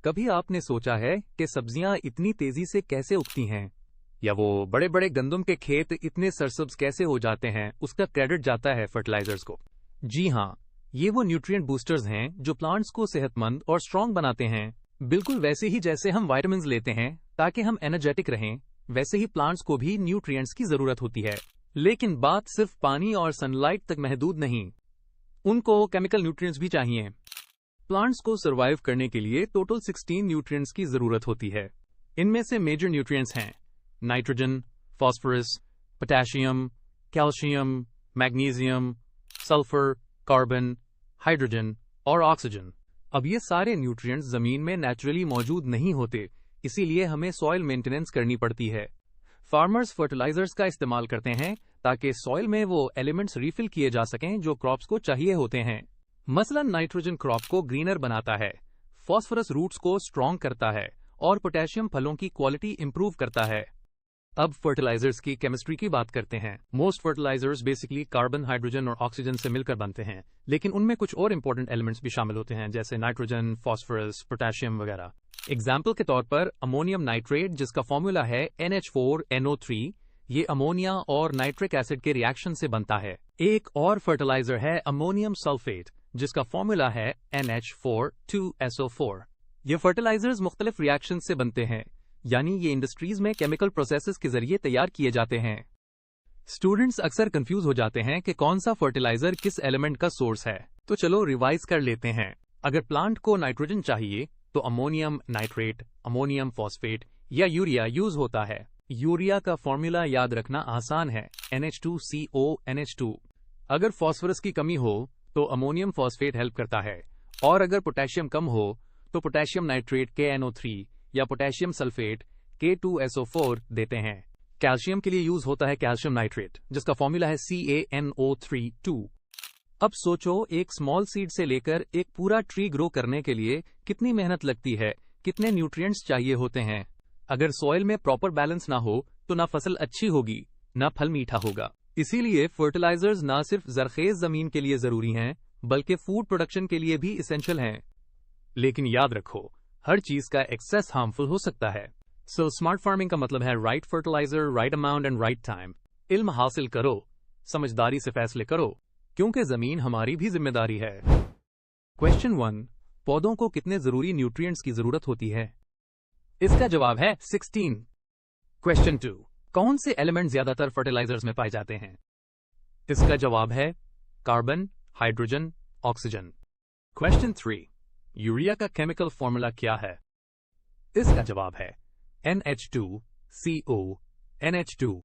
कभी आपने सोचा है कि सब्जियां इतनी तेजी से कैसे उगती हैं, या वो बड़े बड़े गंदम के खेत इतने सरसब्ज कैसे हो जाते हैं? उसका क्रेडिट जाता है फर्टिलाइजर्स को। जी हाँ, ये वो न्यूट्रिएंट बूस्टर्स हैं जो प्लांट्स को सेहतमंद और स्ट्रांग बनाते हैं। बिल्कुल वैसे ही जैसे हम विटामिन्स लेते हैं ताकि हम एनर्जेटिक रहें, वैसे ही प्लांट्स को भी न्यूट्रिएंट्स की जरूरत होती है। लेकिन बात सिर्फ पानी और सनलाइट तक महदूद नहीं, उनको केमिकल न्यूट्रिएंट्स भी चाहिए। प्लांट्स को सर्वाइव करने के लिए टोटल 16 न्यूट्रिएंट्स की जरूरत होती है। इनमें से मेजर न्यूट्रिएंट्स हैं nitrogen, phosphorus, potassium, calcium, magnesium, sulphur, carbon, hydrogen और ऑक्सीजन। अब ये सारे न्यूट्रिएंट्स जमीन में नेचुरली मौजूद नहीं होते, इसीलिए हमें सॉइल मेंटेनेंस करनी पड़ती है। फार्मर्स फर्टिलाइजर्स का इस्तेमाल करते हैं ताकि सॉइल में वो एलिमेंट्स रिफिल किए जा सकें जो क्रॉप्स को चाहिए होते हैं। मसलन नाइट्रोजन क्रॉप को ग्रीनर बनाता है, फास्फोरस रूट्स को स्ट्रॉन्ग करता है और पोटेशियम फलों की क्वालिटी इंप्रूव करता है। अब फर्टिलाइजर्स की केमिस्ट्री की बात करते हैं। Most fertilisers basically carbon, hydrogen और ऑक्सीजन से मिलकर बनते हैं, लेकिन उनमें कुछ और इंपॉर्टेंट एलिमेंट्स भी शामिल होते हैं जैसे नाइट्रोजन, फास्फोरस, पोटेशियम वगैरह। एग्जाम्पल के तौर पर अमोनियम नाइट्रेट, जिसका फॉर्मूला है NH4NO3, ये अमोनिया और नाइट्रिक एसिड के रिएक्शन से बनता है। एक और फर्टिलाइजर है अमोनियम सल्फेट, जिसका फॉर्मूला है NH4 ये फर्टिलाइजर्स मुख्तलिफ रिएक्शन से बनते हैं, यानी ये इंडस्ट्रीज में केमिकल प्रोसेसेस के जरिए तैयार किए जाते हैं। स्टूडेंट्स अक्सर कंफ्यूज हो जाते हैं कि कौन सा फर्टिलाइजर किस एलिमेंट का सोर्स है, तो चलो रिवाइज कर लेते हैं। अगर प्लांट को नाइट्रोजन चाहिए तो अमोनियम नाइट्रेट, अमोनियम फॉस्फेट या यूरिया यूज होता है। यूरिया का फॉर्मूला याद रखना आसान है, NH2CONH2। अगर फास्फोरस की कमी हो तो अमोनियम फॉस्फेट हेल्प करता है, और अगर पोटेशियम कम हो तो पोटेशियम नाइट्रेट KNO3 या पोटेशियम सल्फेट K2SO4 देते हैं। कैल्शियम के लिए यूज होता है कैल्शियम नाइट्रेट, जिसका फॉर्मूला है CaNO3 अब सोचो, एक स्मॉल सीड से लेकर एक पूरा ट्री ग्रो करने के लिए कितनी मेहनत लगती है, कितने न्यूट्रिएंट्स चाहिए होते हैं। अगर सॉइल में प्रॉपर बैलेंस ना हो तो ना फसल अच्छी होगी, ना फल मीठा होगा। इसीलिए फर्टिलाइजर्स ना सिर्फ जरखेज जमीन के लिए जरूरी हैं, बल्कि फूड प्रोडक्शन के लिए भी इसेंशियल हैं। लेकिन याद रखो, हर चीज का एक्सेस हार्मफुल हो सकता है। सो स्मार्ट फार्मिंग का मतलब है right fertiliser, right amount and right time. इल्म हासिल करो, समझदारी से फैसले करो, क्योंकि जमीन हमारी भी जिम्मेदारी है। क्वेश्चन 1, पौधों को कितने जरूरी न्यूट्रिएंट्स की जरूरत होती है? इसका जवाब है 16। क्वेश्चन 2, कौन से एलिमेंट ज्यादातर फर्टिलाइजर्स में पाए जाते हैं? इसका जवाब है carbon, hydrogen, oxygen. Question 3, urea का केमिकल फॉर्मूला क्या है? इसका जवाब है NH2CONH2।